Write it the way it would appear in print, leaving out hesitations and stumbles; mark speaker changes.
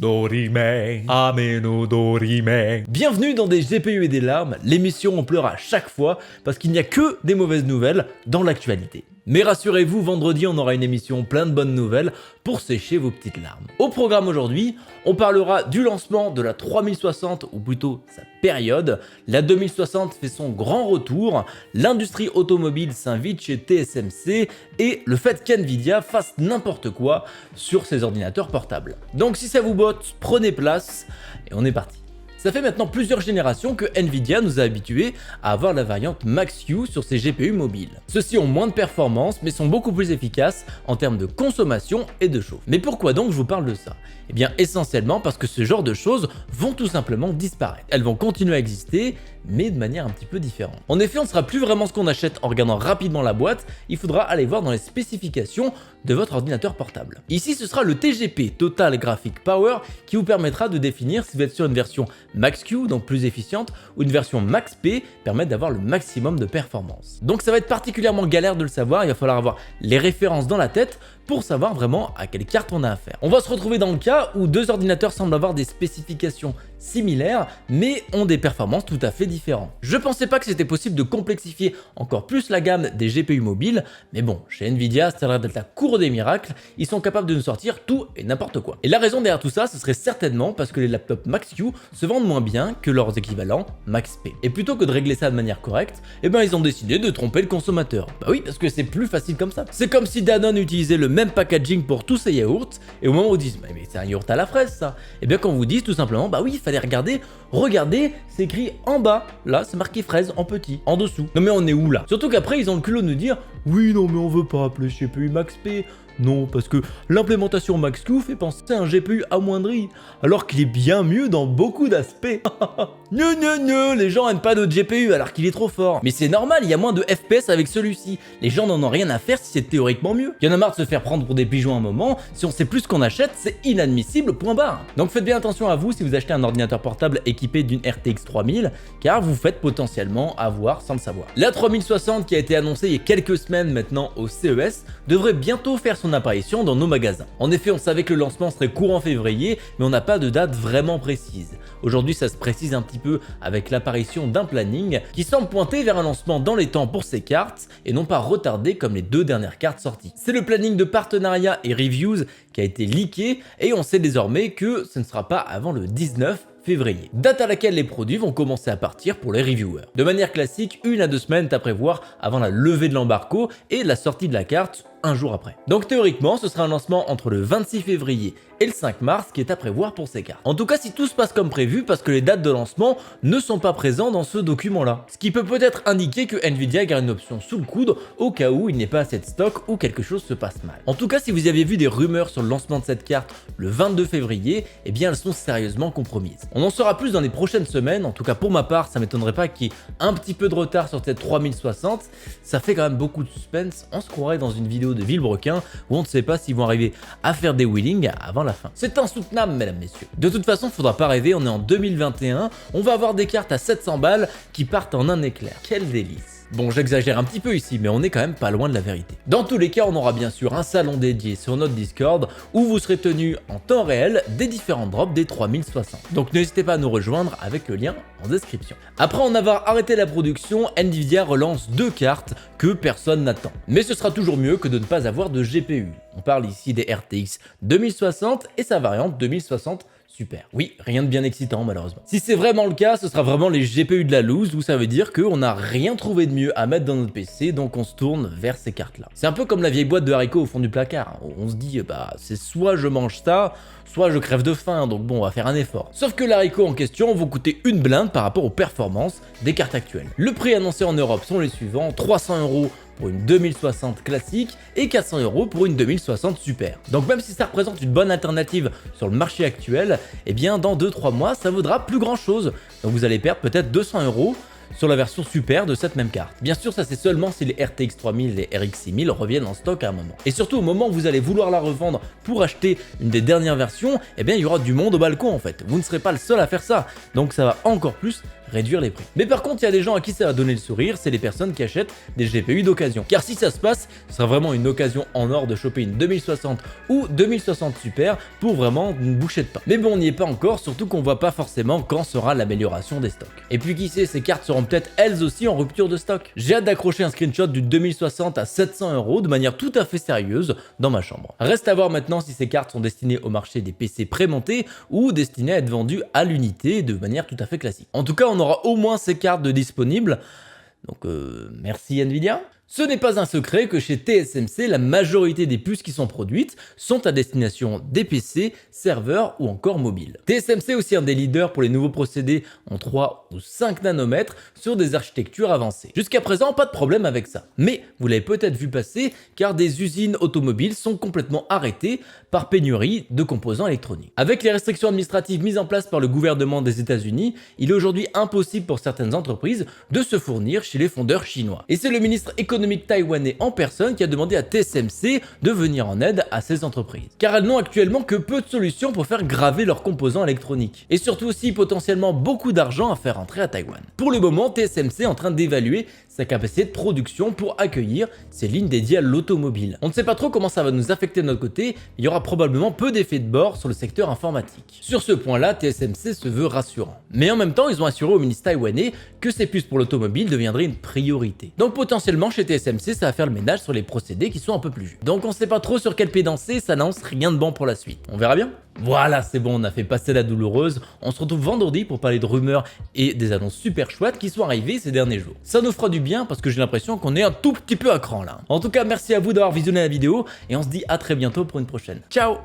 Speaker 1: Dorime, ameno dorime. Bienvenue dans des GPU et des larmes, l'émission où on pleure à chaque fois parce qu'il n'y a que des mauvaises nouvelles dans l'actualité. Mais rassurez-vous, vendredi on aura une émission plein de bonnes nouvelles pour sécher vos petites larmes. Au programme aujourd'hui, on parlera du lancement de la 3060 ou plutôt sa période. La 2060 fait son grand retour, l'industrie automobile s'invite chez TSMC et le fait qu'NVIDIA fasse n'importe quoi sur ses ordinateurs portables. Donc si ça vous botte, prenez place et on est parti. Ça fait maintenant plusieurs générations que Nvidia nous a habitués à avoir la variante Max-Q sur ses GPU mobiles. Ceux-ci ont moins de performance mais sont beaucoup plus efficaces en termes de consommation et de chauffe. Mais pourquoi donc je vous parle de ça? Eh bien essentiellement parce que ce genre de choses vont tout simplement disparaître. Elles vont continuer à exister mais de manière un petit peu différente. En effet, on ne sera plus vraiment ce qu'on achète en regardant rapidement la boîte, il faudra aller voir dans les spécifications de votre ordinateur portable. Ici, ce sera le TGP, Total Graphic Power, qui vous permettra de définir si vous êtes sur une version Max-Q, donc plus efficiente, ou une version Max-P, permettre d'avoir le maximum de performance. Donc ça va être particulièrement galère de le savoir, il va falloir avoir les références dans la tête pour savoir vraiment à quelle carte on a affaire. On va se retrouver dans le cas où deux ordinateurs semblent avoir des spécifications similaires, mais ont des performances tout à fait différentes. Je pensais pas que c'était possible de complexifier encore plus la gamme des GPU mobiles, mais bon, chez Nvidia, ça a l'air d'être la cour des miracles, ils sont capables de nous sortir tout et n'importe quoi. Et la raison derrière tout ça, ce serait certainement parce que les laptops Max-Q se vendent moins bien que leurs équivalents Max-P. Et plutôt que de régler ça de manière correcte, eh ben ils ont décidé de tromper le consommateur. Bah oui, parce que c'est plus facile comme ça. C'est comme si Danone utilisait le même packaging pour tous ses yaourts, et au moment où ils disent mais c'est un yaourt à la fraise ça, et bien quand on vous dit tout simplement bah oui il fallait regarder, regardez, c'est écrit en bas, là c'est marqué fraise en petit, en dessous. Non mais on est où là? Surtout qu'après ils ont le culot de nous dire oui non mais on veut pas appeler GPU Max-P. Non, parce que l'implémentation Max-Q fait penser à un GPU amoindri, alors qu'il est bien mieux dans beaucoup d'aspects. Les gens aiment pas notre GPU alors qu'il est trop fort. Mais c'est normal, il y a moins de FPS avec celui-ci. Les gens n'en ont rien à faire si c'est théoriquement mieux. Il y en a marre de se faire prendre pour des pigeons un moment, si on sait plus ce qu'on achète, c'est inadmissible, point barre. Donc faites bien attention à vous si vous achetez un ordinateur portable équipé d'une RTX 3000, car vous faites potentiellement avoir sans le savoir. La 3060 qui a été annoncée il y a quelques semaines maintenant au CES, devrait bientôt faire son apparition dans nos magasins. En effet, on savait que le lancement serait courant février, mais on n'a pas de date vraiment précise. Aujourd'hui, ça se précise un petit peu avec l'apparition d'un planning qui semble pointer vers un lancement dans les temps pour ces cartes et non pas retardé comme les deux dernières cartes sorties. C'est le planning de partenariat et reviews qui a été leaké et on sait désormais que ce ne sera pas avant le 19 février, date à laquelle les produits vont commencer à partir pour les reviewers. De manière classique, 1 à 2 semaines à prévoir avant la levée de l'embargo et la sortie de la carte un jour après. Donc théoriquement, ce sera un lancement entre le 26 février et le 5 mars qui est à prévoir pour ces cartes. En tout cas, si tout se passe comme prévu, parce que les dates de lancement ne sont pas présentes dans ce document-là. Ce qui peut peut-être indiquer que Nvidia garde une option sous le coude au cas où il n'est pas assez de stock ou quelque chose se passe mal. En tout cas, si vous aviez vu des rumeurs sur le lancement de cette carte le 22 février, eh bien elles sont sérieusement compromises. On en saura plus dans les prochaines semaines, en tout cas pour ma part, ça m'étonnerait pas qu'il y ait un petit peu de retard sur cette 3060, ça fait quand même beaucoup de suspense, on se croirait dans une vidéo de Villebrequin où on ne sait pas s'ils vont arriver à faire des wheelings avant la fin. C'est insoutenable mesdames, messieurs. De toute façon, faudra pas rêver, on est en 2021, on va avoir des cartes à 700 balles qui partent en un éclair. Quel délice! Bon, j'exagère un petit peu ici, mais on est quand même pas loin de la vérité. Dans tous les cas, on aura bien sûr un salon dédié sur notre Discord où vous serez tenu en temps réel des différents drops des 3060. Donc n'hésitez pas à nous rejoindre avec le lien en description. Après en avoir arrêté la production, Nvidia relance deux cartes que personne n'attend. Mais ce sera toujours mieux que de ne pas avoir de GPU. On parle ici des RTX 2060 et sa variante 2060 Super. Oui, rien de bien excitant malheureusement. Si c'est vraiment le cas, ce sera vraiment les GPU de la loose où ça veut dire qu'on n'a rien trouvé de mieux à mettre dans notre PC, donc on se tourne vers ces cartes-là. C'est un peu comme la vieille boîte de haricots au fond du placard. On se dit, bah c'est soit je mange ça, soit je crève de faim, donc bon, on va faire un effort. Sauf que l'haricot en question vont coûter une blinde par rapport aux performances des cartes actuelles. Le prix annoncé en Europe sont les suivants, 300 € pour une 2060 classique et 400 € pour une 2060 super. Donc même si ça représente une bonne alternative sur le marché actuel, eh bien dans 2-3 mois ça vaudra plus grand chose. Donc vous allez perdre peut-être 200 € sur la version super de cette même carte. Bien sûr, ça c'est seulement si les RTX 3000 et RX 6000 reviennent en stock à un moment. Et surtout au moment où vous allez vouloir la revendre pour acheter une des dernières versions, eh bien il y aura du monde au balcon en fait. Vous ne serez pas le seul à faire ça, donc ça va encore plus réduire les prix. Mais par contre, il y a des gens à qui ça va donner le sourire, c'est les personnes qui achètent des GPU d'occasion. Car si ça se passe, ce sera vraiment une occasion en or de choper une 2060 ou 2060 Super pour vraiment une bouchée de pain. Mais bon, on n'y est pas encore, surtout qu'on voit pas forcément quand sera l'amélioration des stocks. Et puis qui sait, ces cartes seront peut-être elles aussi en rupture de stock. J'ai hâte d'accrocher un screenshot du 2060 à 700 € de manière tout à fait sérieuse dans ma chambre. Reste à voir maintenant si ces cartes sont destinées au marché des PC prémontés ou destinées à être vendues à l'unité de manière tout à fait classique. En tout cas, on aura au moins ces cartes de disponibles. Donc merci Nvidia. Ce n'est pas un secret que chez TSMC, la majorité des puces qui sont produites sont à destination des PC, serveurs ou encore mobiles. TSMC est aussi un des leaders pour les nouveaux procédés en 3 ou 5 nanomètres sur des architectures avancées. Jusqu'à présent, pas de problème avec ça. Mais vous l'avez peut-être vu passer car des usines automobiles sont complètement arrêtées par pénurie de composants électroniques. Avec les restrictions administratives mises en place par le gouvernement des États-Unis, il est aujourd'hui impossible pour certaines entreprises de se fournir chez les fondeurs chinois. Et c'est le ministre économique taïwanais en personne qui a demandé à TSMC de venir en aide à ces entreprises. Car elles n'ont actuellement que peu de solutions pour faire graver leurs composants électroniques. Et surtout aussi potentiellement beaucoup d'argent à faire entrer à Taïwan. Pour le moment, TSMC est en train d'évaluer sa capacité de production pour accueillir ces lignes dédiées à l'automobile. On ne sait pas trop comment ça va nous affecter de notre côté, il y aura probablement peu d'effets de bord sur le secteur informatique. Sur ce point-là, TSMC se veut rassurant. Mais en même temps, ils ont assuré au ministre taïwanais que ces puces pour l'automobile deviendraient une priorité. Donc potentiellement chez TSMC, ça va faire le ménage sur les procédés qui sont un peu plus vieux. Donc on sait pas trop sur quel pied danser, ça n'annonce rien de bon pour la suite. On verra bien. Voilà, c'est bon, on a fait passer la douloureuse. On se retrouve vendredi pour parler de rumeurs et des annonces super chouettes qui sont arrivées ces derniers jours. Ça nous fera du bien parce que j'ai l'impression qu'on est un tout petit peu à cran là. En tout cas, merci à vous d'avoir visionné la vidéo et on se dit à très bientôt pour une prochaine. Ciao!